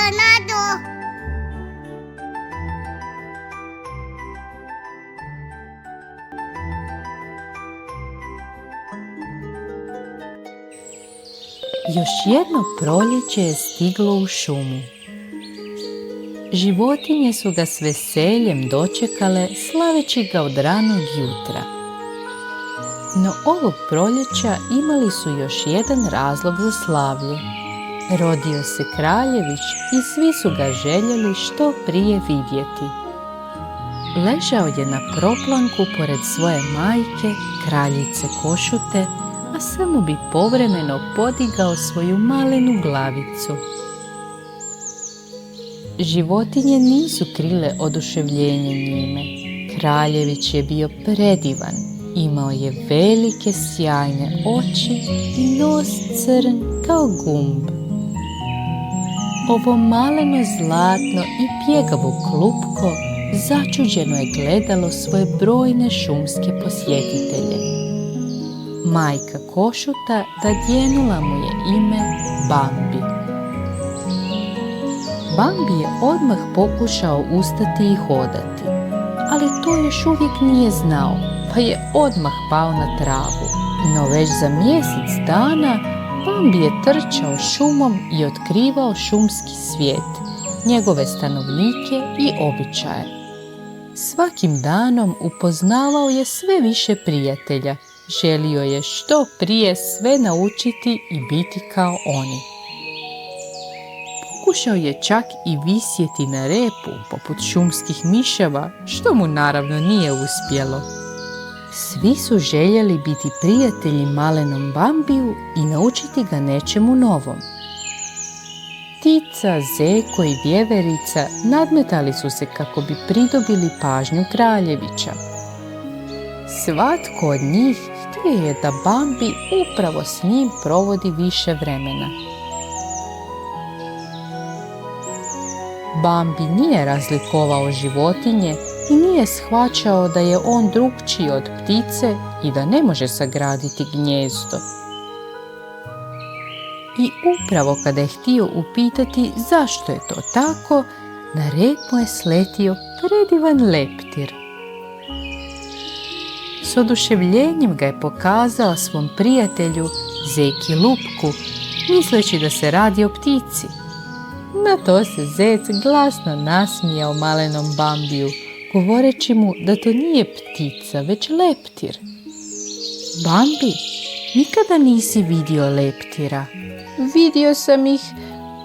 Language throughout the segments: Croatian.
Nado. Još jedno proljeće je stiglo u šumu. Životinje su ga s veseljem dočekale, slaveći ga od ranog jutra. No ovog proljeća imali su još jedan razlog za slavlje. Rodio se kraljević i svi su ga željeli što prije vidjeti. Ležao je na proplanku pored svoje majke, kraljice Košute, a samo bi povremeno podigao svoju malenu glavicu. Životinje nisu krile oduševljenje njime. Kraljević je bio predivan, imao je velike sjajne oči i nos crn kao gumb. Ovo maleno zlatno i pjegavo klupko začuđeno je gledalo svoje brojne šumske posjetitelje. Majka Košuta dadjenula mu je ime Bambi. Bambi je odmah pokušao ustati i hodati, ali to još uvijek nije znao, pa je odmah pao na travu. No već za mjesec dana Bambi je trčao šumom i otkrivao šumski svijet, njegove stanovnike i običaje. Svakim danom upoznavao je sve više prijatelja, želio je što prije sve naučiti i biti kao oni. Pokušao je čak i visjeti na repu poput šumskih miševa, što mu naravno nije uspjelo. Svi su željeli biti prijatelji malenom Bambiju i naučiti ga nečemu novom. Ptica, zeko i vjeverica nadmetali su se kako bi pridobili pažnju kraljevića. Svatko od njih htio je da Bambi upravo s njim provodi više vremena. Bambi nije razlikovao životinje i nije shvaćao da je on drukčiji od ptice i da ne može sagraditi gnijezdo. I upravo kada je htio upitati zašto je to tako, na rep mu je sletio predivan leptir. S oduševljenjem ga je pokazao svom prijatelju Zeki Lupku, misleći da se radi o ptici. Na to se zec glasno nasmijao malenom Bambiju, govoreći mu da to nije ptica, već leptir. Bambi, nikada nisi vidio leptira. Vidio sam ih,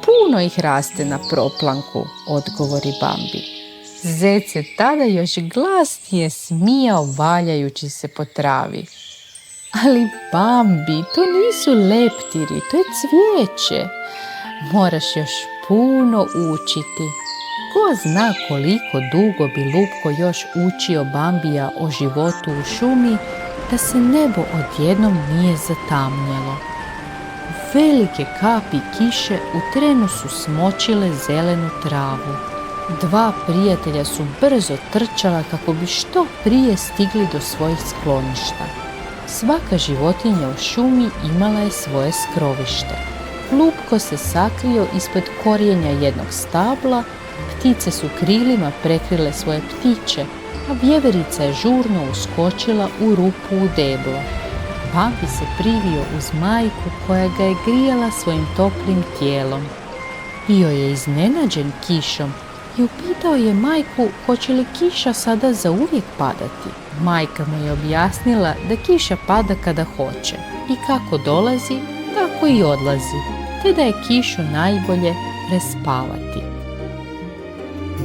puno ih raste na proplanku, odgovori Bambi. Zec je tada još glasnije smijao valjajući se po travi. Ali Bambi, to nisu leptiri, to je cvijeće. Moraš još puno učiti. Ko zna koliko dugo bi Lupko još učio Bambija o životu u šumi, da se nebo odjednom nije zatamnjelo. Velike kapi kiše u trenu su smočile zelenu travu. Dva prijatelja su brzo trčala kako bi što prije stigli do svojih skloništa. Svaka životinja u šumi imala je svoje skrovište. Lupko se sakrio ispod korijenja jednog stabla, ptice su krilima prekrile svoje ptiće, a vjeverica je žurno uskočila u rupu u deblo. Bambi se privio uz majku koja ga je grijala svojim toplim tijelom. Bio je iznenađen kišom i upitao je majku hoće li kiša sada zauvijek padati. Majka mu je objasnila da kiša pada kada hoće i kako dolazi, tako i odlazi, te da je kišu najbolje prespavati.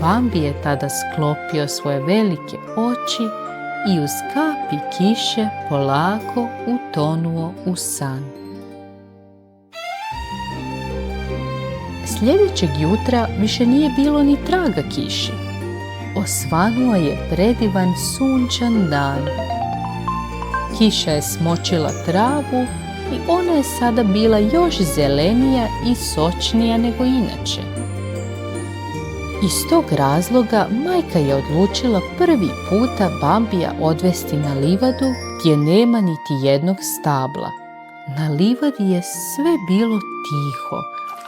Bambi je tada sklopio svoje velike oči i uz kapi kiše polako utonuo u san. Sljedećeg jutra više nije bilo ni traga kiši. Osvanuo je predivan sunčan dan. Kiša je smočila travu i ona je sada bila još zelenija i sočnija nego inače. Iz tog razloga majka je odlučila prvi puta Bambija odvesti na livadu gdje nema niti jednog stabla. Na livadi je sve bilo tiho,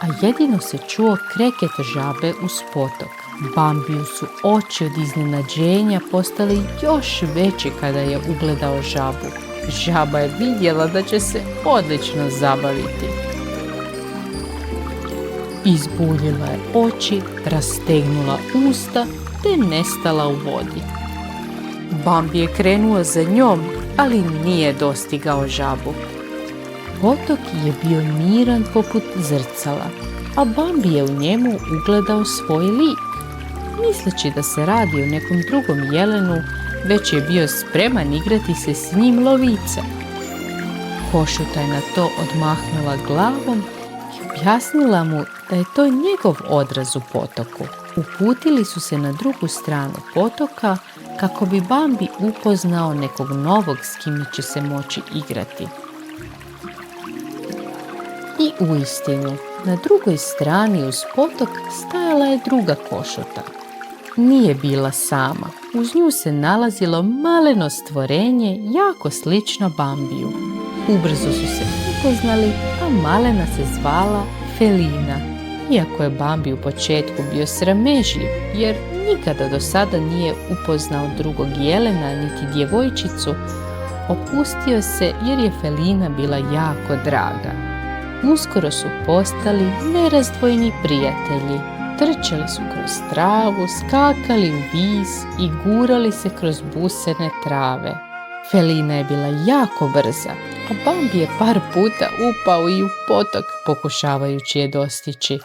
a a jedino se čuo kreket žabe uz potok. Bambiju su oči od iznenađenja postali još veći kada je ugledao žabu. Žaba je vidjela da će se odlično zabaviti. Izbuljila je oči, rastegnula usta te nestala u vodi. Bambi je krenuo za njom, ali nije dostigao žabu. Potok je bio miran poput zrcala, a Bambi je u njemu ugledao svoj lik. Misleći da se radi o nekom drugom jelenu, već je bio spreman igrati se s njim lovice. Košuta je na to odmahnula glavom i objasnila mu da je to njegov odraz u potoku. Uputili su se na drugu stranu potoka kako bi Bambi upoznao nekog novog s kime će se moći igrati. I uistinu, na drugoj strani uz potok stajala je druga košuta. Nije bila sama, uz nju se nalazilo maleno stvorenje jako slično Bambiju. Ubrzo su se upoznali, a malena se zvala Felina. Iako je Bambi u početku bio sramežljiv, jer nikada do sada nije upoznao drugog jelena niti djevojčicu, opustio se jer je Felina bila jako draga. Uskoro su postali nerazdvojni prijatelji. Trčali su kroz travu, skakali u vis i gurali se kroz busene trave. Felina je bila jako brza, a Bambi je par puta upao i u potok pokušavajući je dostići.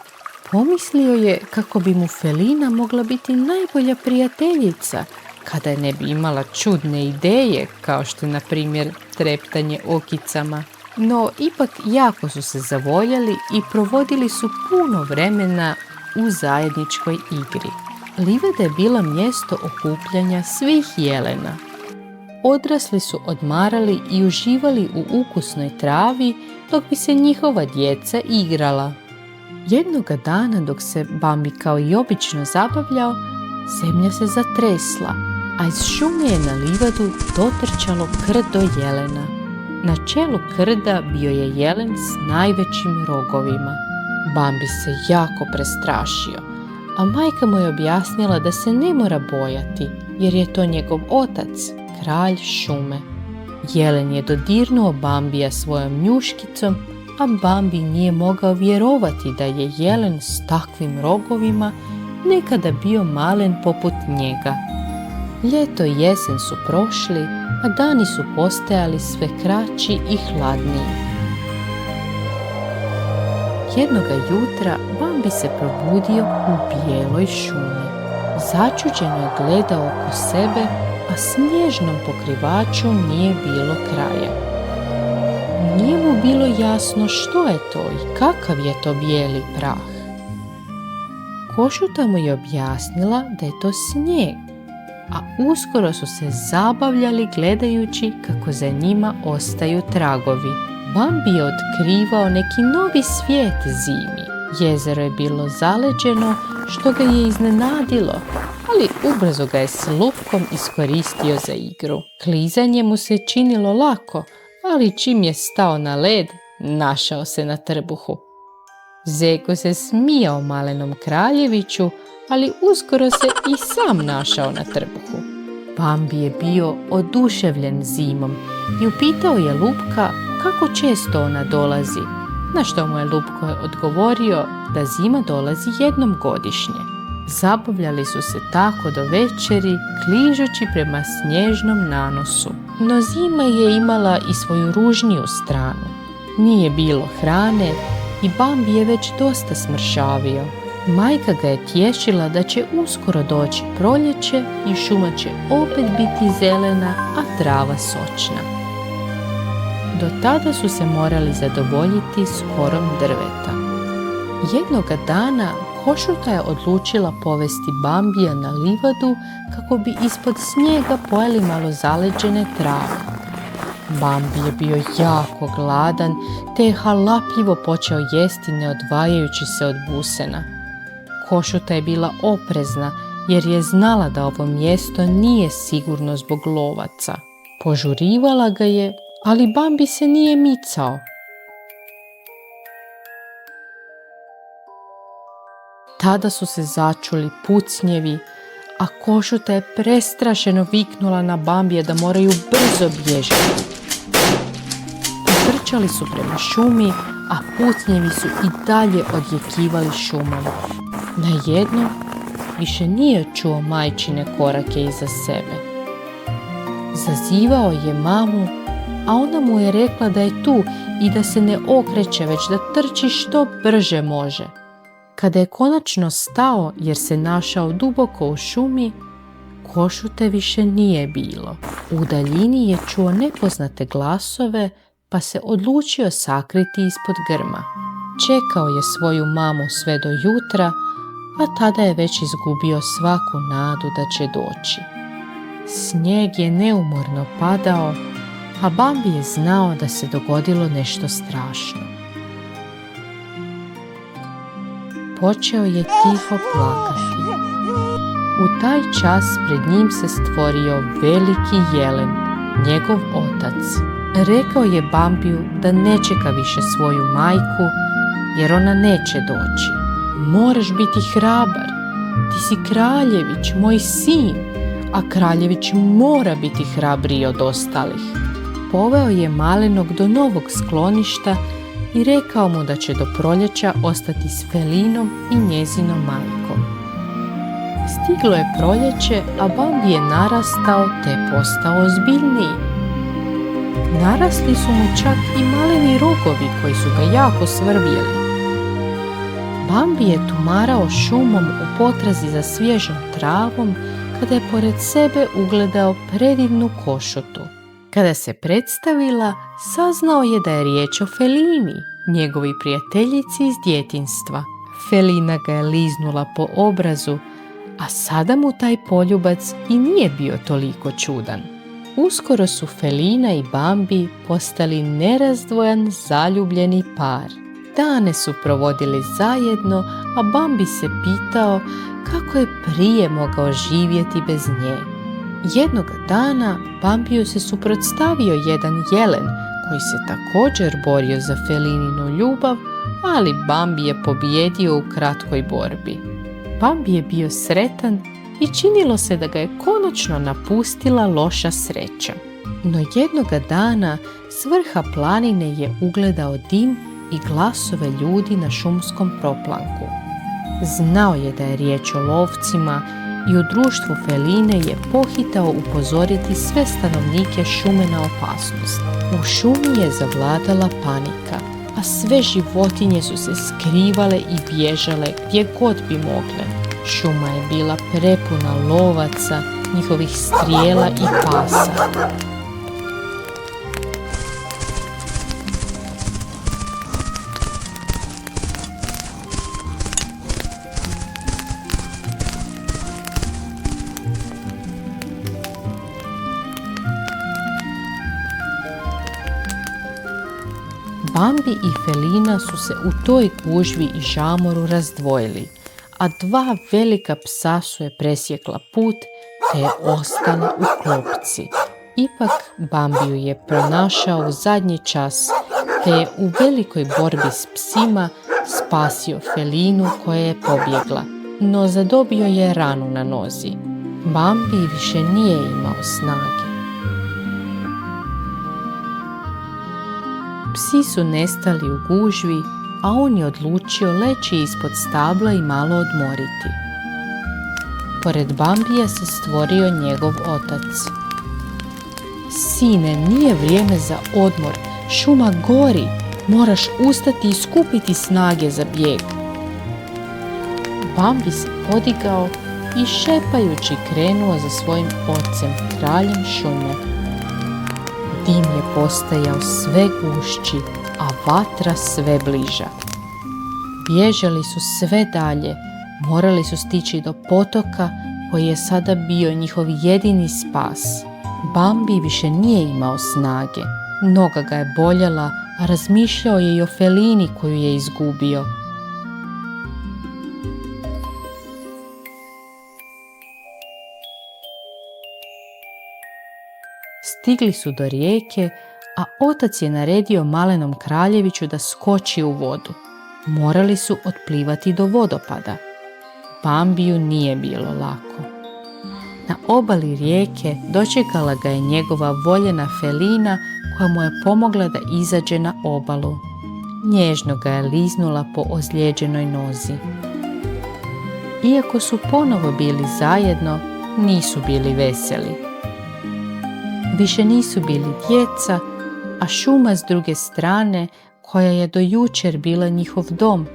Pomislio je kako bi mu Felina mogla biti najbolja prijateljica, kada je ne bi imala čudne ideje, kao što na primjer treptanje okicama. No, ipak jako su se zavoljeli i provodili su puno vremena u zajedničkoj igri. Livada je bila mjesto okupljanja svih jelena. Odrasli su odmarali i uživali u ukusnoj travi dok bi se njihova djeca igrala. Jednoga dana dok se Bambi kao i obično zabavljao, zemlja se zatresla, a iz šume je na livadu dotrčalo krdo jelena. Na čelu krda bio je jelen s najvećim rogovima. Bambi se jako prestrašio, a majka mu je objasnila da se ne mora bojati, jer je to njegov otac, kralj šume. Jelen je dodirnuo Bambija svojom njuškicom, a Bambi nije mogao vjerovati da je jelen s takvim rogovima nekada bio malen poput njega. Ljeto i jesen su prošli, a dani su postajali sve kraći i hladniji. Jednoga jutra Bambi se probudio u bijeloj šumi. Začuđeno je gledao oko sebe, a snježnom pokrivaču nije bilo kraja. Nije mu bilo jasno što je to i kakav je to bijeli prah. Košuta mu je objasnila da je to snijeg, a uskoro su se zabavljali gledajući kako za njima ostaju tragovi. Bambi je otkrivao neki novi svijet zimi. Jezero je bilo zaleđeno, što ga je iznenadilo, ali ubrzo ga je s lupkom iskoristio za igru. Klizanje mu se činilo lako, ali čim je stao na led, našao se na trbuhu. Zeko se smijao malenom kraljeviću, ali uskoro se i sam našao na trbuhu. Bambi je bio oduševljen zimom i upitao je lupka kako često ona dolazi, na što mu je lupko odgovorio da zima dolazi jednom godišnje. Zabavljali su se tako do večeri, kližući prema snježnom nanosu. No zima je imala i svoju ružniju stranu. Nije bilo hrane i Bambi je već dosta smršavio. Majka ga je tješila da će uskoro doći proljeće i šuma će opet biti zelena, a trava sočna. Do tada su se morali zadovoljiti s korom drveta. Jednoga dana Košuta je odlučila povesti Bambija na livadu kako bi ispod snijega pojeli malo zaleđene trave. Bambi je bio jako gladan te je halapljivo počeo jesti ne odvajajući se od busena. Košuta je bila oprezna jer je znala da ovo mjesto nije sigurno zbog lovaca. Požurivala ga je, ali Bambi se nije micao. tada su se začuli pucnjevi, a Košuta je prestrašeno viknula na Bambija da moraju brzo bježati. Potrčali su prema šumi, a pucnjevi su i dalje odjekivali šumom. Najednom više nije čuo majčine korake iza sebe. Zazivao je mamu, a ona mu je rekla da je tu i da se ne okreće, već da trči što brže može. Kada je konačno stao jer se našao duboko u šumi, Košute više nije bilo. U daljini je čuo nepoznate glasove, pa se odlučio sakriti ispod grma. Čekao je svoju mamu sve do jutra, a tada je već izgubio svaku nadu da će doći. Snijeg je neumorno padao, a Bambi je znao da se dogodilo nešto strašno. Počeo je tiho plakati. U taj čas pred njim se stvorio veliki jelen, njegov otac. Rekao je Bambiju da ne čeka više svoju majku, jer ona neće doći. Moraš biti hrabar, ti si kraljević, moj sin, a kraljević mora biti hrabriji od ostalih. Poveo je malenog do novog skloništa i rekao mu da će do proljeća ostati s Felinom i njezinom majkom. Stiglo je proljeće, a Bambi je narastao te postao ozbiljniji. Narasli su mu čak i maleni rogovi koji su ga jako svrbjeli. Bambi je tumarao šumom u potrazi za svježom travom kada je pored sebe ugledao predivnu Košutu. Kada se predstavila, saznao je da je riječ o Felini, njegovoj prijateljici iz djetinjstva. Felina ga je liznula po obrazu, a sada mu taj poljubac i nije bio toliko čudan. Uskoro su Felina i Bambi postali nerazdvojan zaljubljeni par. Dane su provodili zajedno, a Bambi se pitao kako je prije mogao živjeti bez nje. Jednoga dana Bambiju se suprotstavio jedan jelen koji se također borio za Felininu ljubav, ali Bambi je pobijedio u kratkoj borbi. Bambi je bio sretan i činilo se da ga je konačno napustila loša sreća. No jednoga dana s vrha planine je ugledao dim i glasove ljudi na šumskom proplanku. Znao je da je riječ o lovcima i u društvu Feline je pohitao upozoriti sve stanovnike šume na opasnost. U šumi je zavladala panika, a sve životinje su se skrivale i bježale gdje god bi mogle. Šuma je bila prepuna lovaca, njihovih strijela i pasa. Bambi i Felina su se u toj gužvi i žamoru razdvojili, a dva velika psa su je presjekla put te je ostala u klopci. Ipak Bambiju je pronašao u zadnji čas te je u velikoj borbi s psima spasio Felinu koja je pobjegla, no zadobio je ranu na nozi. Bambi više nije imao snage. Psi su nestali u gužvi, a on je odlučio leći ispod stabla i malo odmoriti. Pored Bambija se stvorio njegov otac. Sine, nije vrijeme za odmor, šuma gori, moraš ustati i skupiti snage za bijeg. Bambi se podigao i šepajući krenuo za svojim ocem, kraljem šume. Dim je postajao sve gušći, a vatra sve bliža. Bježali su sve dalje, morali su stići do potoka koji je sada bio njihov jedini spas. Bambi više nije imao snage, noga ga je boljela, a razmišljao je i o Felini koju je izgubio. Stigli su do rijeke, a otac je naredio malenom kraljeviću da skoči u vodu. Morali su otplivati do vodopada. Bambiju nije bilo lako. Na obali rijeke dočekala ga je njegova voljena Felina koja mu je pomogla da izađe na obalu. Nježno ga je liznula po ozlijeđenoj nozi. Iako su ponovo bili zajedno, nisu bili veseli. Više nisu bili djeca, a šuma s druge strane, koja je do jučer bila njihov dom,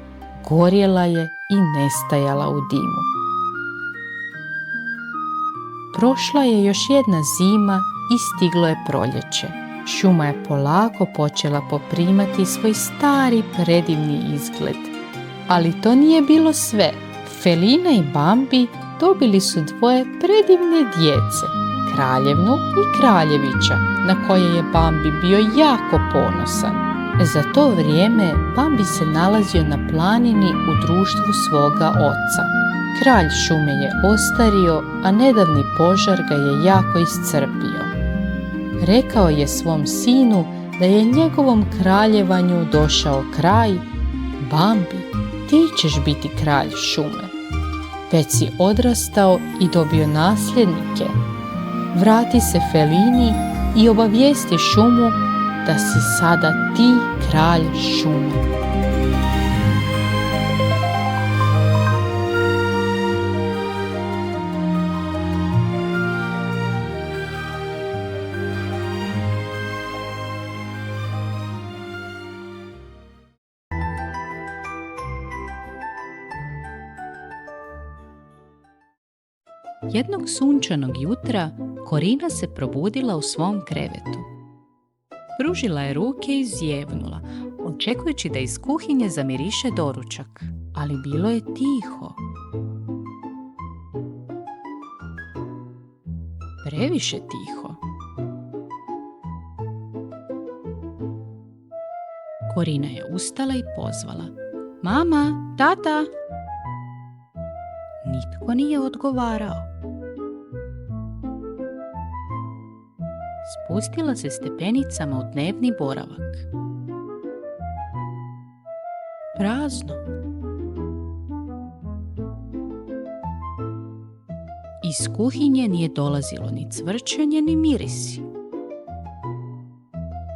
gorjela je i nestajala u dimu. Prošla je još jedna zima i stiglo je proljeće. Šuma je polako počela poprimati svoj stari predivni izgled. Ali to nije bilo sve. Felina i Bambi dobili su dvoje predivne djece, kraljevnu i kraljevića, na koje je Bambi bio jako ponosan. Za to vrijeme Bambi se nalazio na planini u društvu svoga oca. Kralj šume je ostario, a nedavni požar ga je jako iscrpio. Rekao je svom sinu da je njegovom kraljevanju došao kraj. Bambi, ti ćeš biti kralj šume. Već si odrastao i dobio nasljednike. Vrati se Felini i obavijesti šumu da si sada ti kralj šume. Jednog sunčanog jutra Korina se probudila u svom krevetu. Pružila je ruke i zjevnula, očekujući da iz kuhinje zamiriše doručak, ali bilo je tiho. Previše tiho. Korina je ustala i pozvala: Mama, tata! Nitko nije odgovarao. Spustila se stepenicama u dnevni boravak. Prazno. Iz kuhinje nije dolazilo ni cvrčanje, ni mirisi.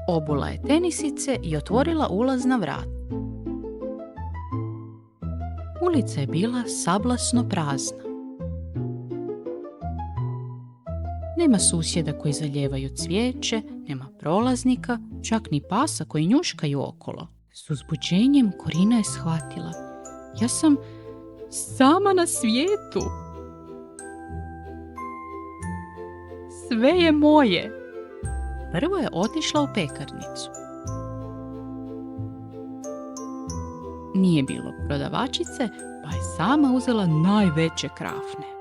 Obula je tenisice i otvorila ulazna vrata. Ulica je bila sablasno prazna. Nema susjeda koji zalijevaju cvijeće, nema prolaznika, čak ni pasa koji njuškaju okolo. S uzbuđenjem Korina je shvatila: ja sam sama na svijetu. Sve je moje. Prvo je otišla u pekarnicu. Nije bilo prodavačice, pa je sama uzela najveće krafne.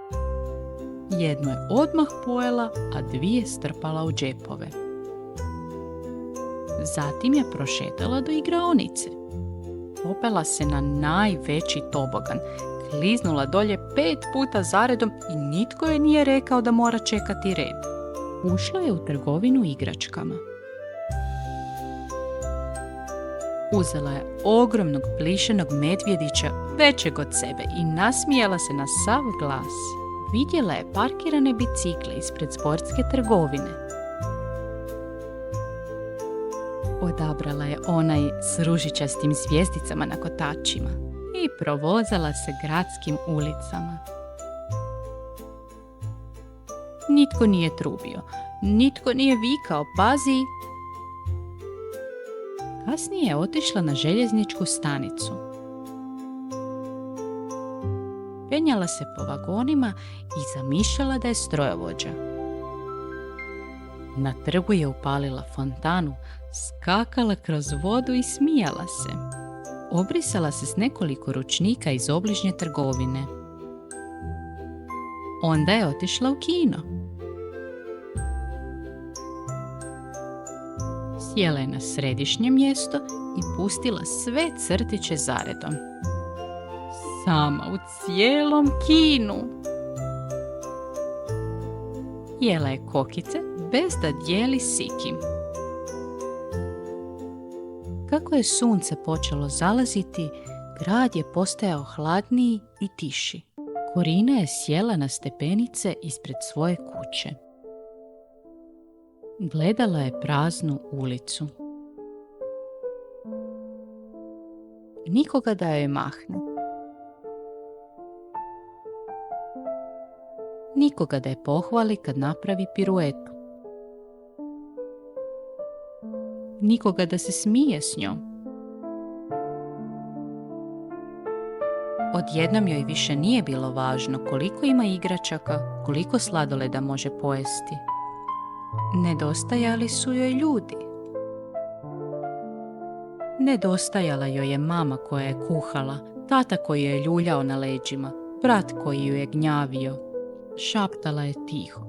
Jednu je odmah pojela, a dvije strpala u džepove. Zatim je prošetala do igraonice. Popela se na najveći tobogan, kliznula dolje 5 puta zaredom i nitko joj nije rekao da mora čekati red. Ušla je u trgovinu igračkama. Uzela je ogromnog plišenog medvjedića većeg od sebe i nasmijala se na sav glas. Vidjela je parkirane bicikle ispred sportske trgovine. Odabrala je onaj s ružičastim zvijezdicama na kotačima i provozala se gradskim ulicama. Nitko nije trubio, nitko nije vikao: pazi! Kasnije je otišla na željezničku stanicu. Penjala se po vagonima i zamišljala da je strojovođa. Na trgu je upalila fontanu, skakala kroz vodu i smijala se. Obrisala se s nekoliko ručnika iz obližnje trgovine. Onda je otišla u kino. Sjela je na središnje mjesto i pustila sve crtiće zaredom. Sama u cijelom kinu. Jela je kokice bez da dijeli s ikim. Kako je sunce počelo zalaziti, grad je postajao hladniji i tiši. Korina je sjela na stepenice ispred svoje kuće. Gledala je praznu ulicu. Nikoga da joj mahne. Nikoga da je pohvali kad napravi piruetu. Nikoga da se smije s njom. Odjednom joj više nije bilo važno koliko ima igračaka, koliko sladoleda može pojesti. Nedostajali su joj ljudi. Nedostajala joj je mama koja je kuhala, tata koji je ljuljao na leđima, brat koji ju je gnjavio. Šaptala je tiho.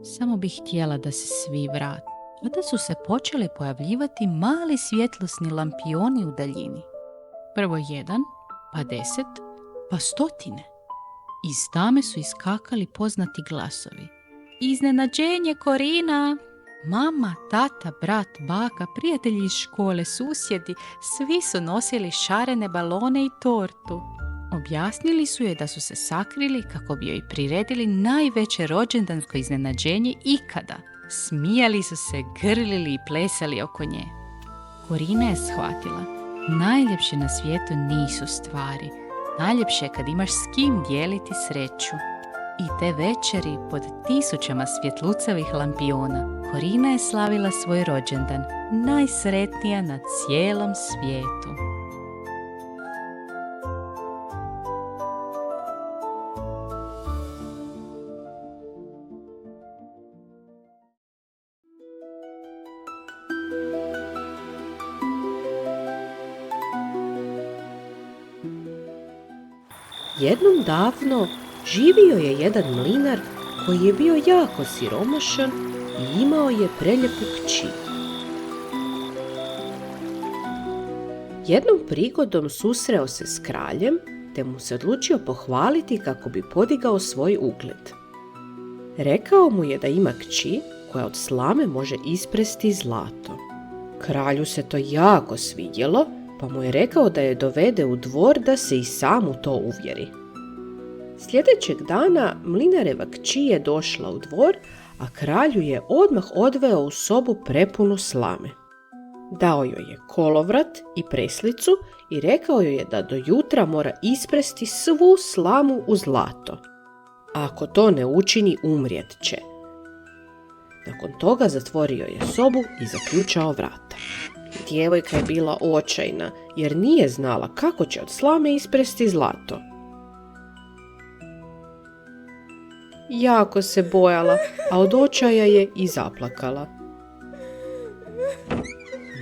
Samo bi htjela da se svi vrate. Onda su se počeli pojavljivati mali svjetlosni lampioni u daljini. Prvo 1, pa 10, pa 100. Iz tame su iskakali poznati glasovi. Iznenađenje, Korina! Mama, tata, brat, baka, prijatelji iz škole, susjedi, svi su nosili šarene balone i tortu. Objasnili su joj da su se sakrili kako bi joj priredili najveće rođendansko iznenađenje ikada. Smijali su se, grlili i plesali oko nje. Korina je shvatila, najljepše na svijetu nisu stvari. Najljepše je kad imaš s kim dijeliti sreću. I te večeri pod tisućama svjetlucavih lampiona Korina je slavila svoj rođendan, najsretnija na cijelom svijetu. Jednom davno živio je jedan mlinar koji je bio jako siromašan i imao je preljepu kći. Jednom prigodom susreo se s kraljem, te mu se odlučio pohvaliti kako bi podigao svoj ugled. Rekao mu je da ima kći koja od slame može ispresti zlato. Kralju se to jako svidjelo, pa mu je rekao da je dovede u dvor da se i sam u to uvjeri. Sljedećeg dana mlinareva kći je došla u dvor, a kralju je odmah odveo u sobu prepunu slame. Dao joj je kolovrat i preslicu i rekao joj je da do jutra mora ispresti svu slamu u zlato. A ako to ne učini, umrijet će. Nakon toga zatvorio je sobu i zaključao vrata. Djevojka je bila očajna jer nije znala kako će od slame ispresti zlato. Jako se bojala, a od očaja je i zaplakala.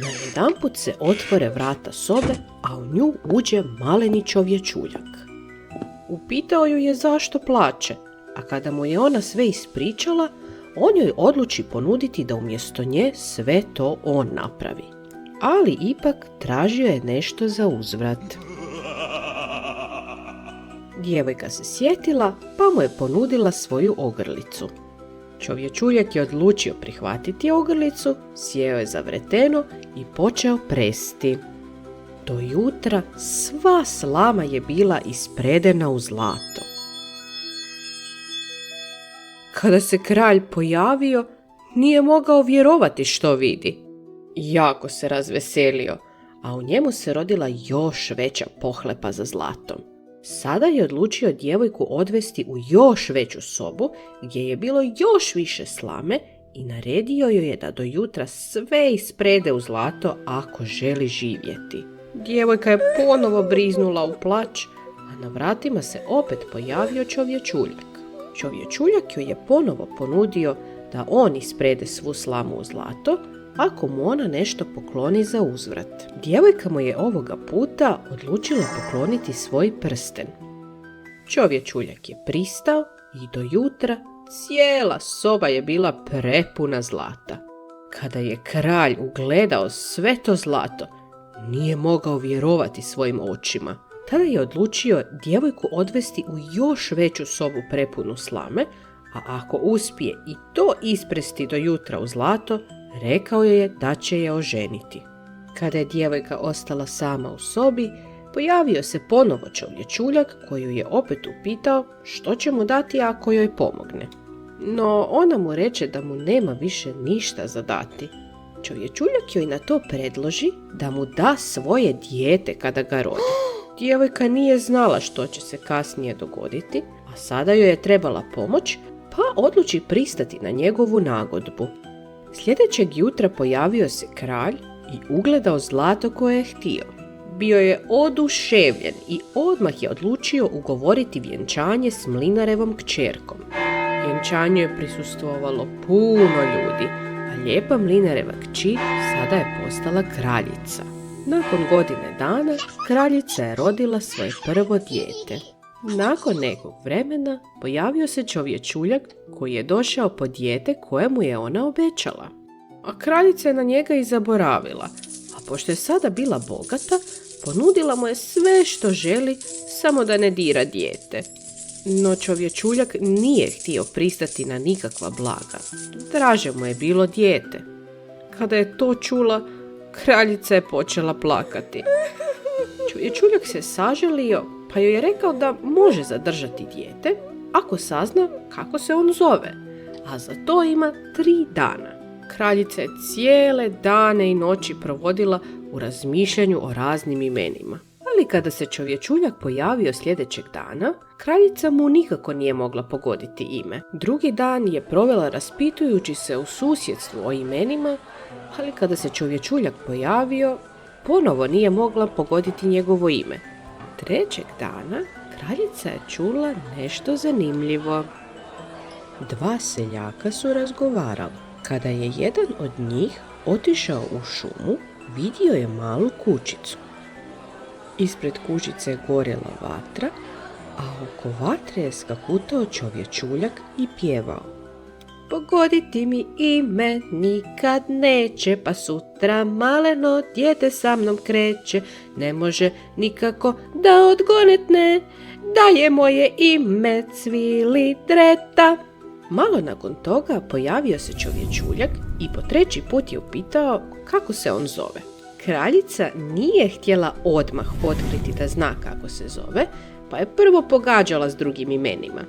Najedanput se otvore vrata sobe, a u nju uđe maleni čovječuljak. Upitao ju je zašto plače, a kada mu je ona sve ispričala, on joj odluči ponuditi da umjesto nje sve to on napravi. Ali ipak tražio je nešto za uzvrat. Djevojka se sjetila, pa mu je ponudila svoju ogrlicu. Čovječuljak je odlučio prihvatiti ogrlicu, sjeo je za vreteno i počeo presti. Do jutra sva slama je bila ispredena u zlato. Kada se kralj pojavio, nije mogao vjerovati što vidi. Jako se razveselio, a u njemu se rodila još veća pohlepa za zlatom. Sada je odlučio djevojku odvesti u još veću sobu gdje je bilo još više slame i naredio joj je da do jutra sve isprede u zlato ako želi živjeti. Djevojka je ponovo briznula u plać, a na vratima se opet pojavio čovječuljak. Čovječuljak joj je ponovo ponudio da on isprede svu slamu u zlato, ako mu ona nešto pokloni za uzvrat. Djevojka mu je ovoga puta odlučila pokloniti svoj prsten. Čovječuljak je pristao i do jutra cijela soba je bila prepuna zlata. Kada je kralj ugledao sve to zlato, nije mogao vjerovati svojim očima. Tada je odlučio djevojku odvesti u još veću sobu prepunu slame, a ako uspije i to ispresti do jutra u zlato, rekao joj je da će je oženiti. Kada je djevojka ostala sama u sobi, Pojavio se ponovo čovječuljak koju je opet upitao što će mu dati ako joj pomogne. No ona mu reče da mu nema više ništa za dati. Čovječuljak joj na to predloži da mu da svoje dijete kada ga rodi. Djevojka nije znala što će se kasnije dogoditi, a sada joj je trebala pomoć, pa odluči pristati na njegovu nagodbu. Sljedećeg jutra pojavio se kralj i ugledao zlato koje je htio. Bio je oduševljen i odmah je odlučio ugovoriti vjenčanje s mlinarevom kćerkom. Vjenčanju je prisustvovalo puno ljudi, a lijepa mlinareva kći sada je postala kraljica. Nakon godine dana kraljica je rodila svoje prvo dijete. Nakon nekog vremena pojavio se čovječuljak koji je došao po dijete kojemu je ona obećala. A kraljica je na njega i zaboravila, a pošto je sada bila bogata, ponudila mu je sve što želi, samo da ne dira dijete. No čovječuljak nije htio pristati na nikakva blaga. Draže mu je bilo dijete. Kada je to čula, kraljica je počela plakati. Čovječuljak se sažalio, pa joj je rekao da može zadržati dijete ako sazna kako se on zove, a za to ima 3 dana. Kraljica je cijele dane i noći provodila u razmišljanju o raznim imenima. Ali kada se čovječuljak pojavio sljedećeg dana, kraljica mu nikako nije mogla pogoditi ime. Drugi dan je provela raspitujući se u susjedstvu o imenima, ali kada se čovječuljak pojavio, ponovo nije mogla pogoditi njegovo ime. Trećeg dana kraljica je čula nešto zanimljivo. 2 seljaka su razgovarali. Kada je jedan od njih otišao u šumu, vidio je malu kućicu. Ispred kućice je gorjela vatra, a oko vatre je skakutao čovječuljak i pjevao. Pogoditi mi ime nikad neće, pa sutra maleno dijete sa mnom kreće. Ne može nikako da odgonetne, da je moje ime Cvili Dreta. Malo nakon toga pojavio se čovječuljak i po 3. put je upitao kako se on zove. Kraljica nije htjela odmah otkriti da zna kako se zove, pa je prvo pogađala s drugim imenima.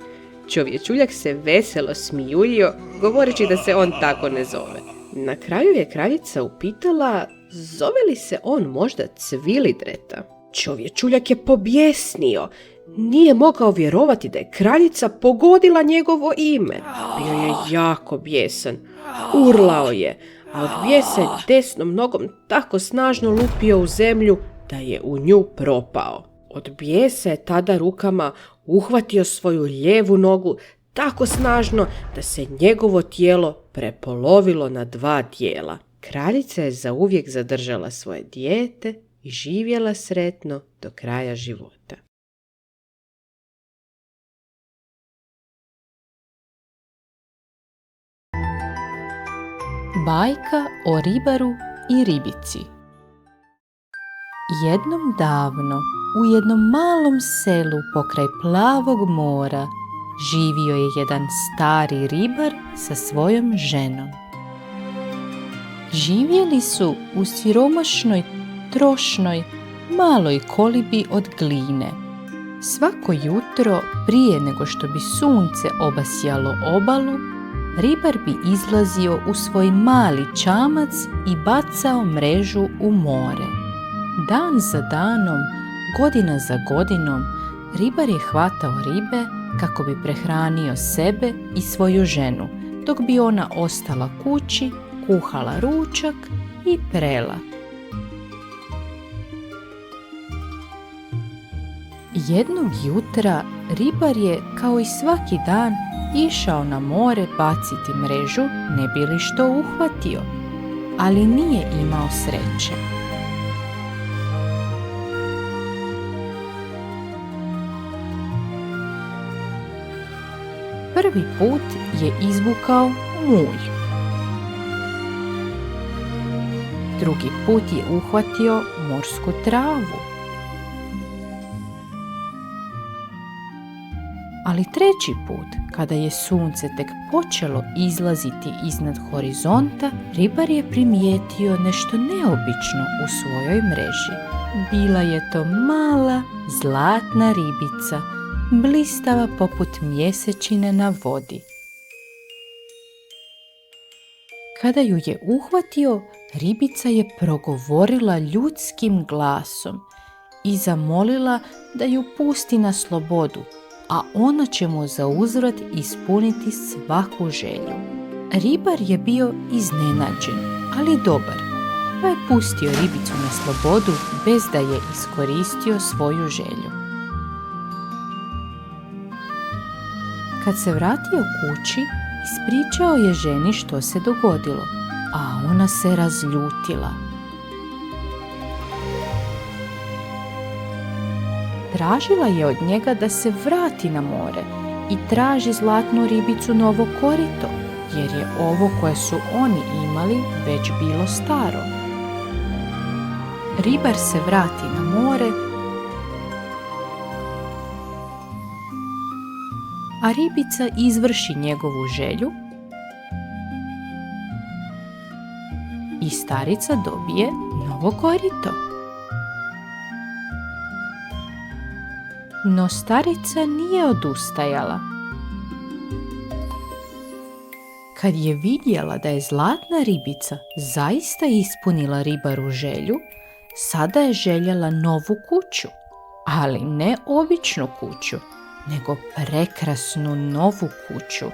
Čovječuljak se veselo smijuljio, govoreći da se on tako ne zove. Na kraju je kraljica upitala zove li se on možda Cvilidreta. Čovječuljak je pobjesnio. Nije mogao vjerovati da je kraljica pogodila njegovo ime. Bio je jako bijesan. Urlao je, a od bijesa je desnom nogom tako snažno lupio u zemlju da je u nju propao. Od bijesa je tada rukama uhvatio svoju lijevu nogu tako snažno da se njegovo tijelo prepolovilo na 2 dijela. Kraljica je zauvijek zadržala svoje dijete i živjela sretno do kraja života. Bajka o ribaru i ribici. Jednom davno, u jednom malom selu pokraj plavog mora, živio je jedan stari ribar sa svojom ženom. Živjeli su u siromašnoj, trošnoj, maloj kolibi od gline. Svako jutro, prije nego što bi sunce obasjalo obalu, ribar bi izlazio u svoj mali čamac i bacao mrežu u more. Dan za danom, godina za godinom, ribar je hvatao ribe kako bi prehranio sebe i svoju ženu, dok bi ona ostala kući, kuhala ručak i prela. Jednog jutra ribar je, kao i svaki dan, išao na more baciti mrežu ne bi li što uhvatio, ali nije imao sreće. Prvi put je izvukao mulj. Drugi put je uhvatio morsku travu. Ali treći put, kada je sunce tek počelo izlaziti iznad horizonta, ribar je primijetio nešto neobično u svojoj mreži. Bila je to mala zlatna ribica, blistava poput mjesečine na vodi. Kada ju je uhvatio, ribica je progovorila ljudskim glasom i zamolila da ju pusti na slobodu, a ona će mu zauzvrat ispuniti svaku želju. Ribar je bio iznenađen, ali dobar, pa je pustio ribicu na slobodu bez da je iskoristio svoju želju. Kad se vratio kući, ispričao je ženi što se dogodilo, a ona se razljutila. Tražila je od njega da se vrati na more i traži zlatnu ribicu novo korito, jer je ovo koje su oni imali već bilo staro. Ribar se vrati na more, a ribica izvrši njegovu želju i starica dobije novo korito. No starica nije odustajala. Kad je vidjela da je zlatna ribica zaista ispunila ribaru želju, sada je željela novu kuću, ali ne običnu kuću, nego prekrasnu novu kuću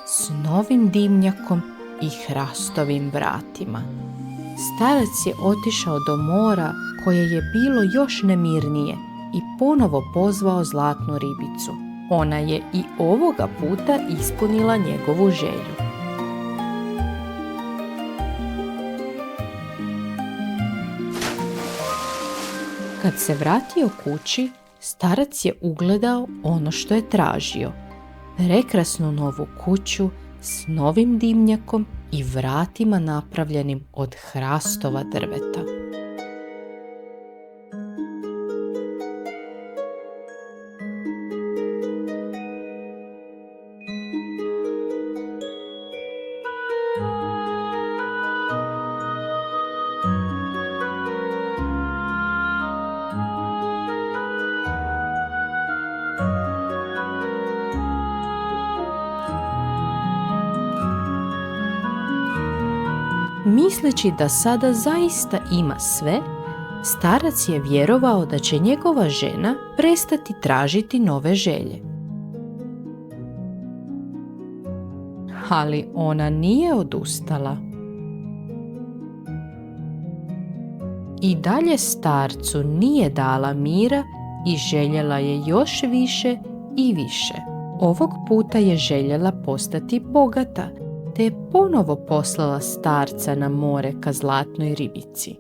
s novim dimnjakom i hrastovim vratima. Starac je otišao do mora koje je bilo još nemirnije i ponovo pozvao zlatnu ribicu. Ona je i ovoga puta ispunila njegovu želju. Kad se vratio kući, starac je ugledao ono što je tražio. Prekrasnu novu kuću s novim dimnjakom i vratima napravljenim od hrastova drveta. Misleći da sada zaista ima sve, starac je vjerovao da će njegova žena prestati tražiti nove želje. Ali ona nije odustala. I dalje starcu nije dala mira i željela je još više i više. Ovog puta je željela postati bogata, te je ponovo poslala starca na more ka zlatnoj ribici.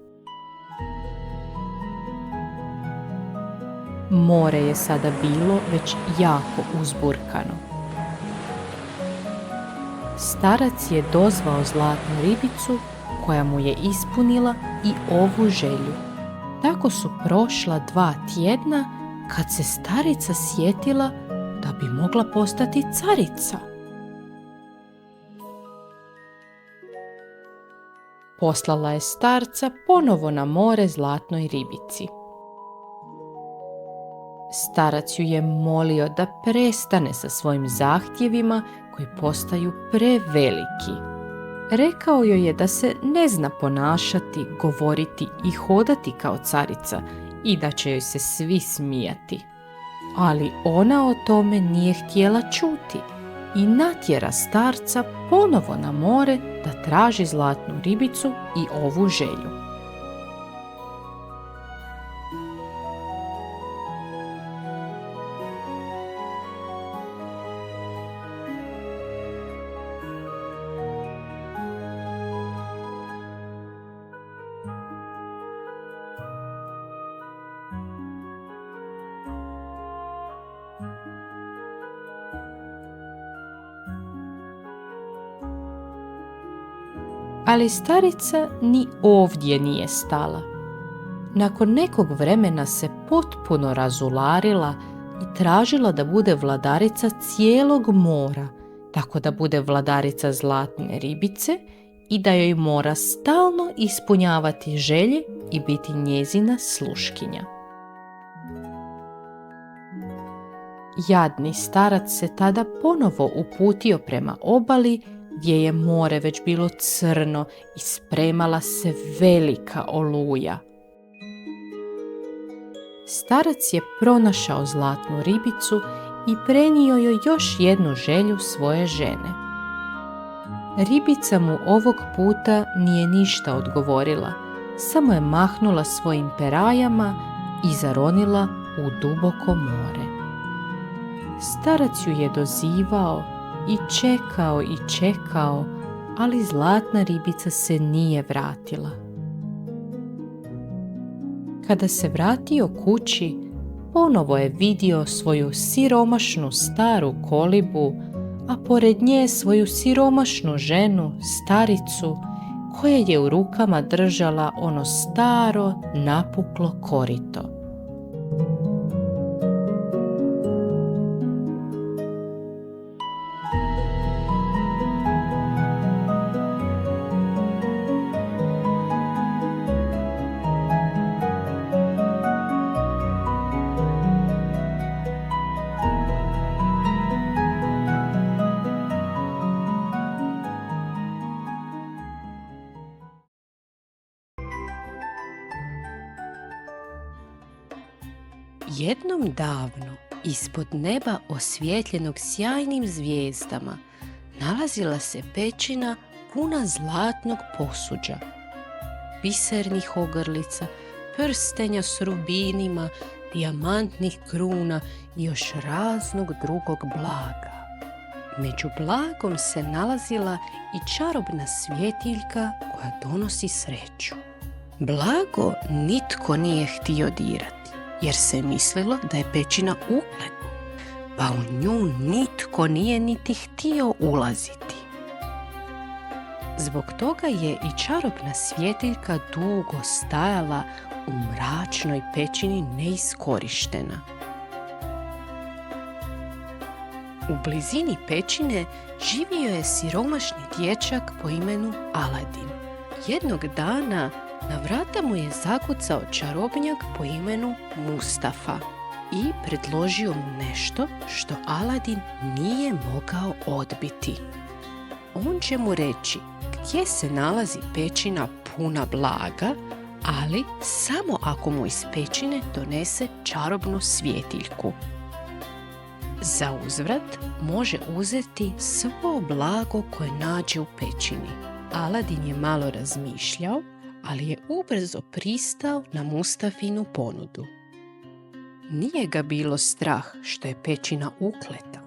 More je sada bilo već jako uzburkano. Starac je dozvao zlatnu ribicu koja mu je ispunila i ovu želju. Tako su prošla 2 tjedna kad se starica sjetila da bi mogla postati carica. Poslala je starca ponovo na more zlatnoj ribici. Starac ju je molio da prestane sa svojim zahtjevima koji postaju preveliki. Rekao joj je da se ne zna ponašati, govoriti i hodati kao carica i da će joj se svi smijati. Ali ona o tome nije htjela čuti i natjera starca ponovo na more da traži zlatnu ribicu i ovu želju. Ali starica ni ovdje nije stala. Nakon nekog vremena se potpuno razularila i tražila da bude vladarica cijelog mora, tako da bude vladarica zlatne ribice i da joj mora stalno ispunjavati želje i biti njezina sluškinja. Jadni starac se tada ponovo uputio prema obali gdje je more već bilo crno i spremala se velika oluja. Starac je pronašao zlatnu ribicu i prenio joj još jednu želju svoje žene. Ribica mu ovog puta nije ništa odgovorila, samo je mahnula svojim perajama i zaronila u duboko more. Starac ju je dozivao i čekao, ali zlatna ribica se nije vratila. Kada se vratio kući, ponovo je vidio svoju siromašnu staru kolibu, a pored nje svoju siromašnu ženu, staricu, koja je u rukama držala ono staro, napuklo korito. Jednom davno, ispod neba osvijetljenog sjajnim zvijezdama, nalazila se pećina puna zlatnog posuđa, bisernih ogrlica, prstenja s rubinima, dijamantnih kruna i još raznog drugog blaga. Među blagom se nalazila i čarobna svjetiljka koja donosi sreću. Blago nitko nije htio dirati, jer se mislilo da je pećina ukletna, pa u nju nitko nije niti htio ulaziti. Zbog toga je i čarobna svjetiljka dugo stajala u mračnoj pećini neiskorištena. U blizini pećine živio je siromašni dječak po imenu Aladin. Jednog dana na vrata mu je zakucao čarobnjak po imenu Mustafa i predložio mu nešto što Aladin nije mogao odbiti. On će mu reći gdje se nalazi pećina puna blaga, ali samo ako mu iz pećine donese čarobnu svjetiljku. Za uzvrat može uzeti svo blago koje nađe u pećini. Aladin je malo razmišljao, ali je ubrzo pristao na Mustafinu ponudu. Nije ga bilo strah što je pećina ukleta.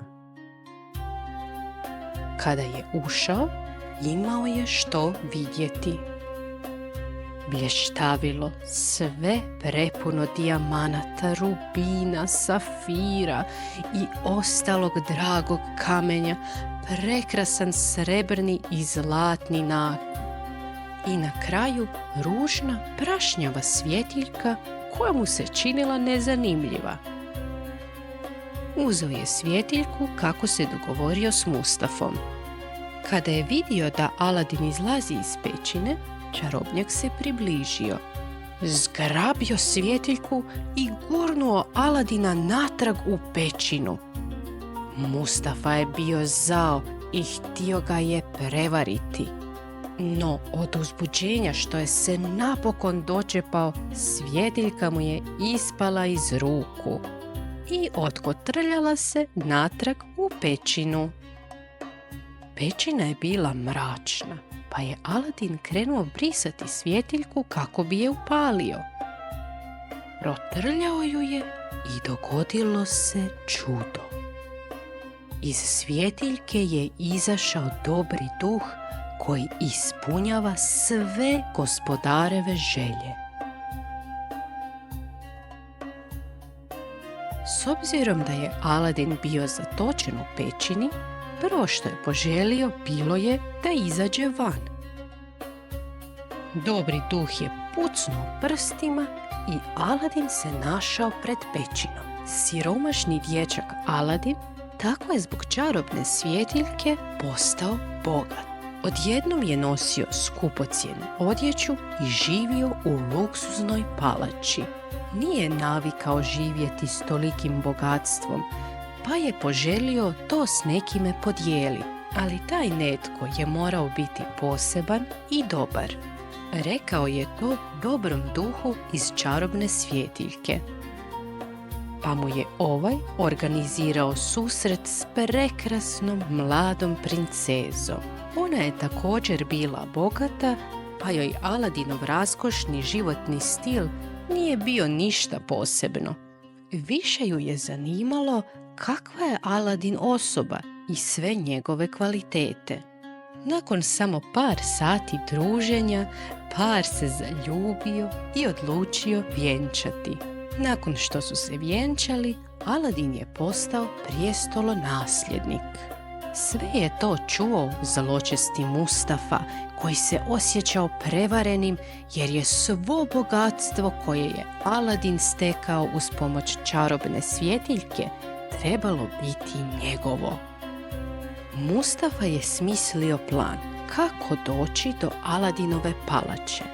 Kada je ušao, imao je što vidjeti. Blještavilo, sve prepuno dijamanata, rubina, safira i ostalog dragog kamenja, prekrasan srebrni i zlatni nakon. I na kraju ružna, prašnjava svjetiljka koja mu se činila nezanimljiva. Uzeo je svjetiljku kako se dogovorio s Mustafom. Kada je vidio da Aladin izlazi iz pećine, čarobnjak se približio, zgrabio svjetiljku i gurnuo Aladina natrag u pećinu. Mustafa je bio zao i htio ga je prevariti. No, od uzbuđenja što je se napokon dočepao, svjetiljka mu je ispala iz ruku i otkotrljala se natrag u pećinu. Pećina je bila mračna, pa je Aladin krenuo brisati svjetiljku kako bi je upalio. Protrljao ju je i dogodilo se čudo. Iz svjetiljke je izašao dobri duh koji ispunjava sve gospodareve želje. S obzirom da je Aladin bio zatočen u pećini, prvo što je poželio bilo je da izađe van. Dobri duh je pucnuo prstima i Aladin se našao pred pećinom. Siromašni dječak Aladin tako je zbog čarobne svjetiljke postao bogat. Odjednom je nosio skupocjenu odjeću i živio u luksuznoj palači. Nije navikao živjeti s tolikim bogatstvom, pa je poželio to s nekime podijeli, ali taj netko je morao biti poseban i dobar. Rekao je to dobrom duhu iz čarobne svjetiljke. Pa mu je ovaj organizirao susret s prekrasnom mladom princezom. Ona je također bila bogata, pa joj Aladinov raskošni životni stil nije bio ništa posebno. Više ju je zanimalo kakva je Aladin osoba i sve njegove kvalitete. Nakon samo par sati druženja, par se zaljubio i odlučio vjenčati. Nakon što su se vjenčali, Aladin je postao prijestolonasljednik. Sve je to čuo zločesti Mustafa, koji se osjećao prevarenim jer je svo bogatstvo koje je Aladin stekao uz pomoć čarobne svjetiljke trebalo biti njegovo. Mustafa je smislio plan kako doći do Aladinove palače.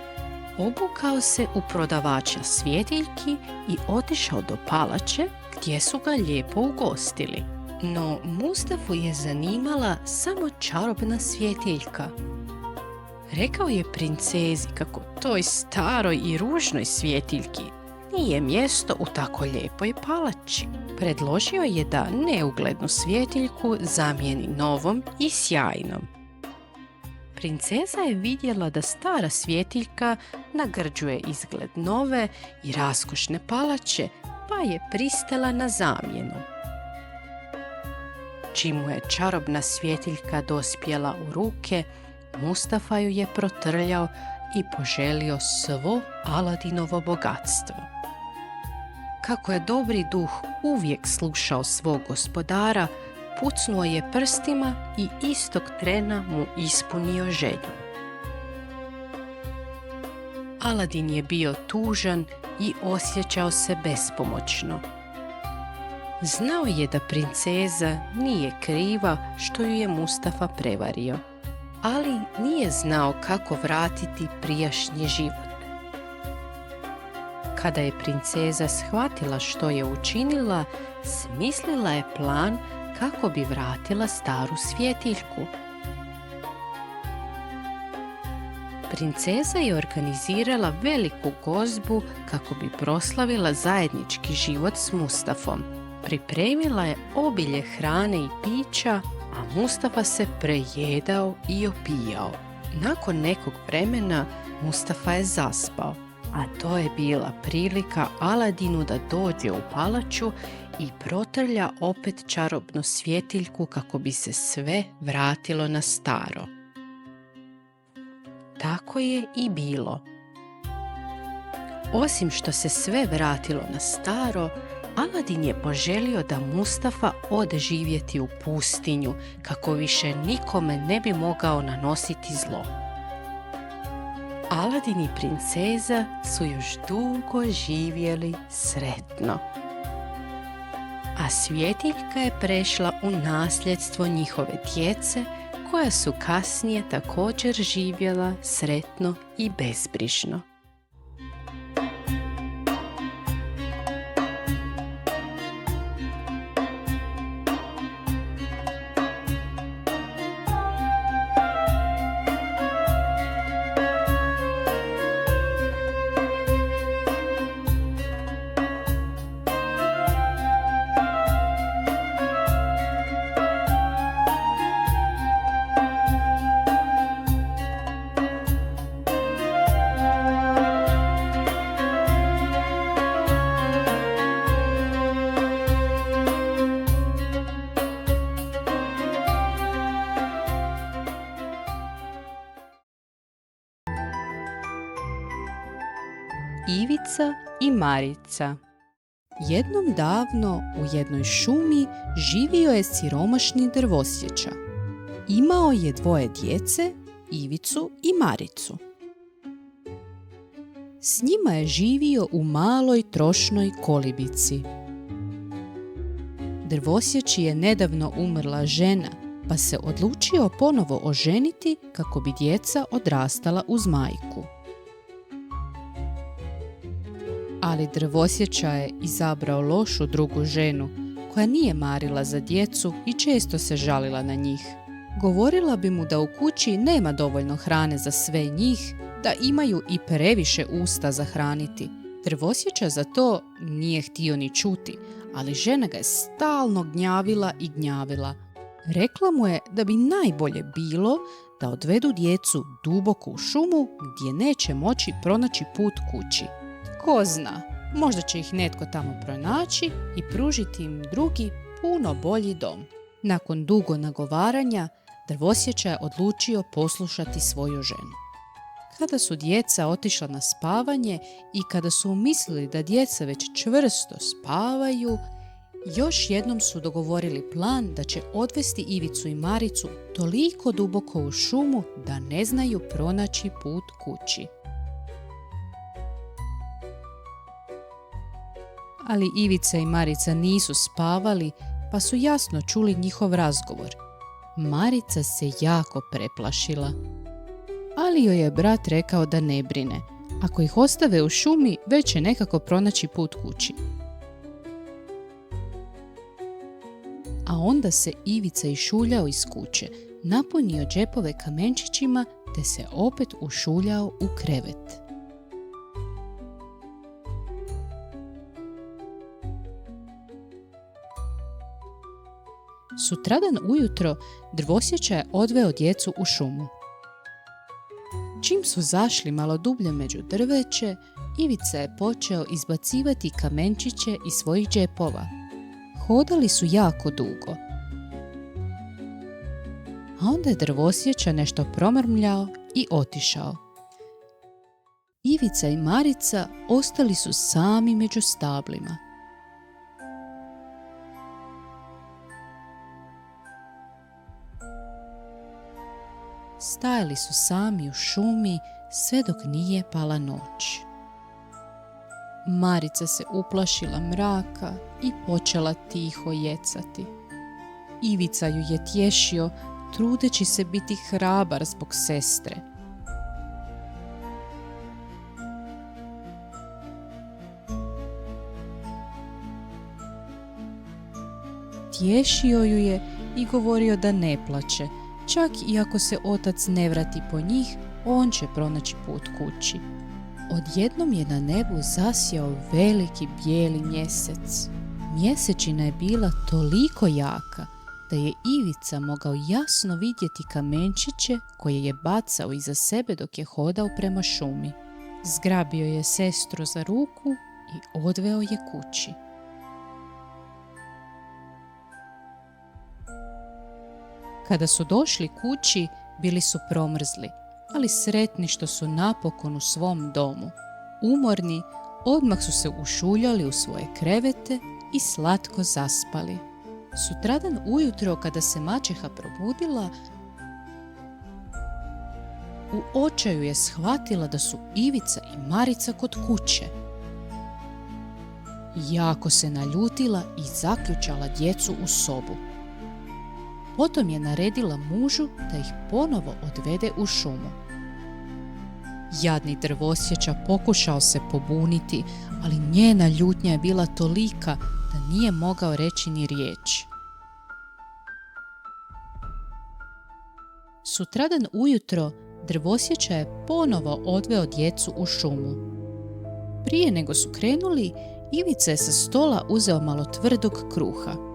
Obukao se u prodavača svjetiljki i otišao do palače gdje su ga lijepo ugostili. No Mustafu je zanimala samo čarobna svjetiljka. Rekao je princezi kako toj staroj i ružnoj svjetiljki nije mjesto u tako lijepoj palači. Predložio je da neuglednu svjetiljku zamijeni novom i sjajnom. Princeza je vidjela da stara svjetiljka nagrđuje izgled nove i raskošne palače, pa je pristala na zamjenu. Čim mu je čarobna svjetiljka dospjela u ruke, Mustafa ju je protrljao i poželio svo Aladinovo bogatstvo. Kako je dobri duh uvijek slušao svog gospodara, pucnuo je prstima i istog trena mu ispunio želju. Aladin je bio tužan i osjećao se bespomoćno. Znao je da princeza nije kriva što ju je Mustafa prevario, ali nije znao kako vratiti prijašnji život. Kada je princeza shvatila što je učinila, smislila je plan kako bi vratila staru svjetiljku. Princeza je organizirala veliku gozbu kako bi proslavila zajednički život s Mustafom. Pripremila je obilje hrane i pića, a Mustafa se prejedao i opijao. Nakon nekog vremena Mustafa je zaspao, a to je bila prilika Aladinu da dođe u palaču i protrlja opet čarobnu svjetiljku kako bi se sve vratilo na staro. Tako je i bilo. Osim što se sve vratilo na staro, Aladin je poželio da Mustafa ode živjeti u pustinju kako više nikome ne bi mogao nanositi zlo. Aladin i princeza su još dugo živjeli sretno. A svjetiljka je prešla u nasljedstvo njihove djece, koja su kasnije također živjela sretno i bezbrižno. Ivica i Marica. Jednom davno u jednoj šumi živio je siromašni drvosječa. Imao je dvoje djece, Ivicu i Maricu. S njima je živio u maloj trošnoj kolibici. Drvosječi je nedavno umrla žena, pa se odlučio ponovo oženiti kako bi djeca odrastala uz majku. Ali drvosječa je izabrao lošu drugu ženu, koja nije marila za djecu i često se žalila na njih. Govorila bi mu da u kući nema dovoljno hrane za sve njih, da imaju i previše usta za hraniti. Drvosječa za to nije htio ni čuti, ali žena ga je stalno gnjavila i gnjavila. Rekla mu je da bi najbolje bilo da odvedu djecu duboko u šumu gdje neće moći pronaći put kući. Ko zna, možda će ih netko tamo pronaći i pružiti im drugi, puno bolji dom. Nakon dugo nagovaranja, drvosječa je odlučio poslušati svoju ženu. Kada su djeca otišla na spavanje i kada su mislili da djeca već čvrsto spavaju, još jednom su dogovorili plan da će odvesti Ivicu i Maricu toliko duboko u šumu da ne znaju pronaći put kući. Ali Ivica i Marica nisu spavali, pa su jasno čuli njihov razgovor. Marica se jako preplašila. Ali joj je brat rekao da ne brine. Ako ih ostave u šumi, već će nekako pronaći put kući. A onda se Ivica išuljao iz kuće, napunio džepove kamenčićima te se opet ušuljao u krevet. Sutradan ujutro drvosječa je odveo djecu u šumu. Čim su zašli malo dublje među drveće, Ivica je počeo izbacivati kamenčiće iz svojih džepova. Hodali su jako dugo. A onda je drvosječa nešto promrmljao i otišao. Ivica i Marica ostali su sami među stablima. Stajali su sami u šumi sve dok nije pala noć. Marica se uplašila mraka i počela tiho jecati. Ivica ju je tješio, trudeći se biti hrabar zbog sestre. Tješio ju je i govorio da ne plače. Čak i ako se otac ne vrati po njih, on će pronaći put kući. Odjednom je na nebu zasjao veliki bijeli mjesec. Mjesečina je bila toliko jaka da je Ivica mogao jasno vidjeti kamenčiće koje je bacao iza sebe dok je hodao prema šumi. Zgrabio je sestru za ruku i odveo je kući. Kada su došli kući, bili su promrzli, ali sretni što su napokon u svom domu. Umorni, odmah su se ušuljali u svoje krevete i slatko zaspali. Sutradan ujutro, kada se maćeha probudila, u očaju je shvatila da su Ivica i Marica kod kuće. Jako se naljutila i zaključala djecu u sobu. Potom je naredila mužu da ih ponovo odvede u šumu. Jadni drvosječa pokušao se pobuniti, ali njena ljutnja je bila tolika da nije mogao reći ni riječ. Sutradan ujutro drvosječa je ponovo odveo djecu u šumu. Prije nego su krenuli, Ivica je sa stola uzeo malo tvrdog kruha.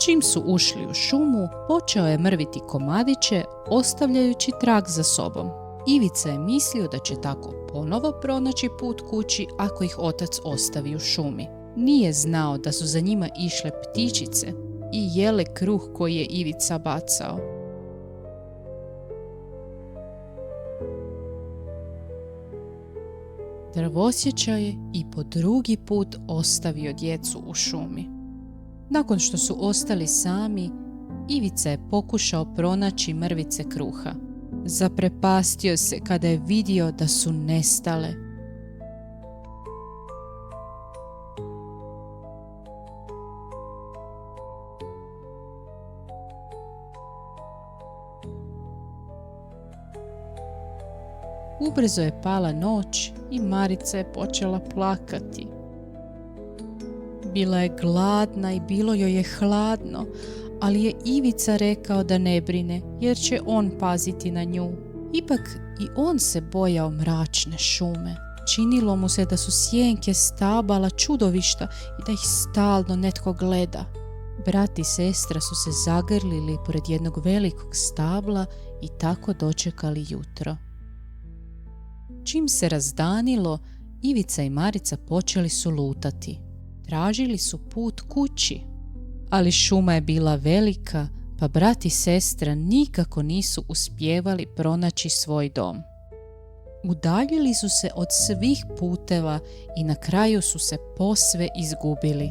Čim su ušli u šumu, počeo je mrviti komadiće, ostavljajući trag za sobom. Ivica je mislio da će tako ponovo pronaći put kući ako ih otac ostavi u šumi. Nije znao da su za njima išle ptičice i jele kruh koji je Ivica bacao. Drvosječa je i po drugi put ostavio djecu u šumi. Nakon što su ostali sami, Ivica je pokušao pronaći mrvice kruha. Zaprepastio se kada je vidio da su nestale. Ubrzo je pala noć i Marica je počela plakati. Bila je gladna i bilo joj je hladno, ali je Ivica rekao da ne brine, jer će on paziti na nju. Ipak i on se bojao mračne šume. Činilo mu se da su sjenke stabala čudovišta i da ih stalno netko gleda. Brat i sestra su se zagrlili pored jednog velikog stabla i tako dočekali jutro. Čim se razdanilo, Ivica i Marica počeli su lutati. Tražili su put kući, ali šuma je bila velika, pa brat i sestra nikako nisu uspijevali pronaći svoj dom. Udaljili su se od svih puteva i na kraju su se posve izgubili.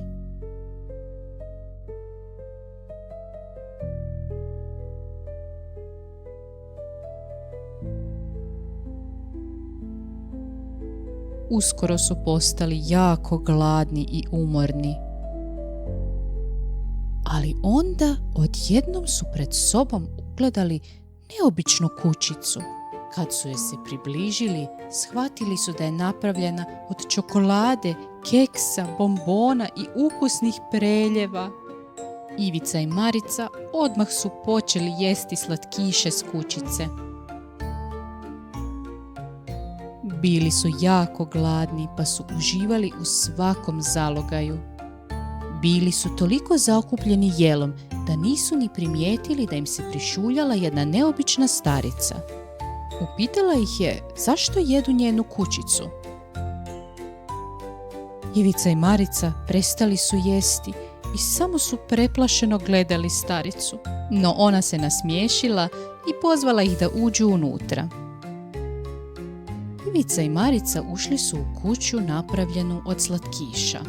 Uskoro su postali jako gladni i umorni. Ali onda odjednom su pred sobom ugledali neobičnu kućicu. Kad su je se približili, shvatili su da je napravljena od čokolade, keksa, bombona i ukusnih preljeva. Ivica i Marica odmah su počeli jesti slatkiše s kućice. Bili su jako gladni pa su uživali u svakom zalogaju. Bili su toliko zaokupljeni jelom da nisu ni primijetili da im se prišuljala jedna neobična starica. Upitala ih je zašto jedu njenu kućicu. Ivica i Marica prestali su jesti i samo su preplašeno gledali staricu. No ona se nasmiješila i pozvala ih da uđu unutra. Ivica i Marica ušli su u kuću napravljenu od slatkiša.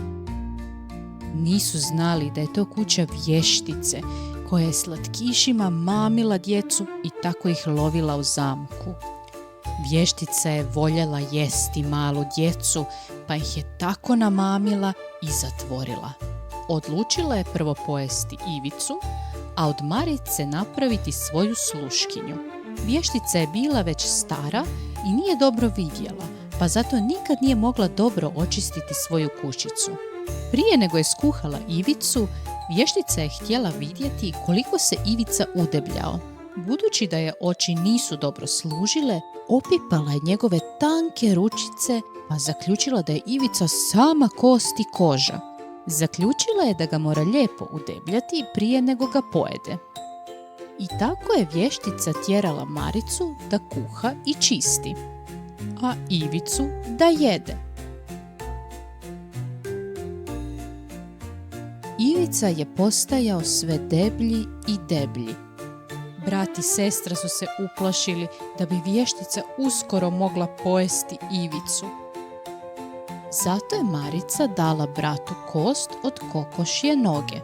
Nisu znali da je to kuća vještice koja je slatkišima mamila djecu i tako ih lovila u zamku. Vještica je voljela jesti malu djecu, pa ih je tako namamila i zatvorila. Odlučila je prvo pojesti Ivicu, a od Marice napraviti svoju sluškinju. Vještica je bila već stara i nije dobro vidjela, pa zato nikad nije mogla dobro očistiti svoju kućicu. Prije nego je skuhala Ivicu, vještica je htjela vidjeti koliko se Ivica udebljao. Budući da je oči nisu dobro služile, opipala je njegove tanke ručice, pa zaključila da je Ivica sama kost i koža. Zaključila je da ga mora lijepo udebljati prije nego ga pojede. I tako je vještica tjerala Maricu da kuha i čisti, a Ivicu da jede. Ivica je postajao sve deblji i deblji. Brat i sestra su se uplašili da bi vještica uskoro mogla pojesti Ivicu. Zato je Marica dala bratu kost od kokošje noge.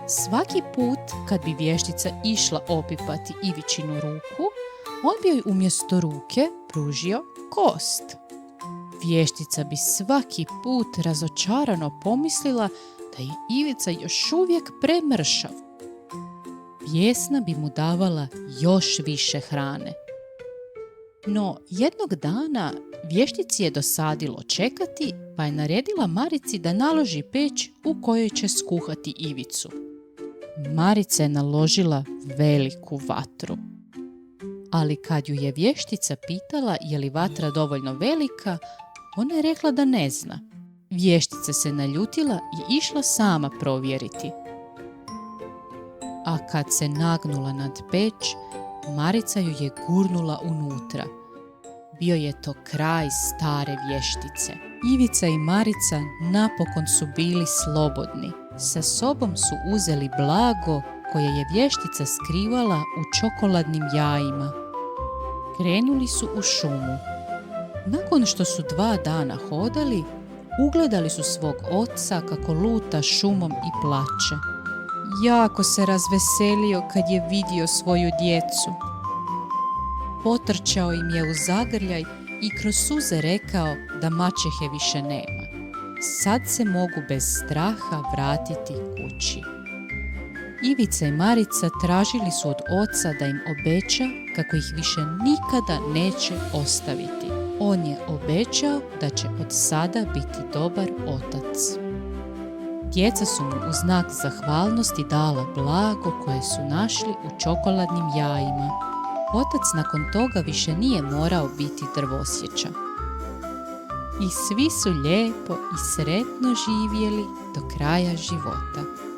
Svaki put kad bi vještica išla opipati Ivičinu ruku, on bi joj umjesto ruke pružio kost. Vještica bi svaki put razočarano pomislila da je Ivica još uvijek premršav. Bijesna bi mu davala još više hrane. No, jednog dana vještici je dosadilo čekati, pa je naredila Marici da naloži peć u kojoj će skuhati Ivicu. Marica je naložila veliku vatru. Ali kad ju je vještica pitala je li vatra dovoljno velika, ona je rekla da ne zna. Vještica se naljutila i išla sama provjeriti. A kad se nagnula nad peć, Marica ju je gurnula unutra. Bio je to kraj stare vještice. Ivica i Marica napokon su bili slobodni. Sa sobom su uzeli blago koje je vještica skrivala u čokoladnim jajima. Krenuli su u šumu. Nakon što su 2 dana hodali, ugledali su svog oca kako luta šumom i plače. Jako se razveselio kad je vidio svoju djecu. Potrčao im je u zagrljaj i kroz suze rekao da maćehe više nema. Sad se mogu bez straha vratiti kući. Ivica i Marica tražili su od oca da im obeća kako ih više nikada neće ostaviti. On je obećao da će od sada biti dobar otac. Djeca su mu u znak zahvalnosti dala blago koje su našli u čokoladnim jajima. Otac nakon toga više nije morao biti drvosječa. I svi su lijepo i sretno živjeli do kraja života.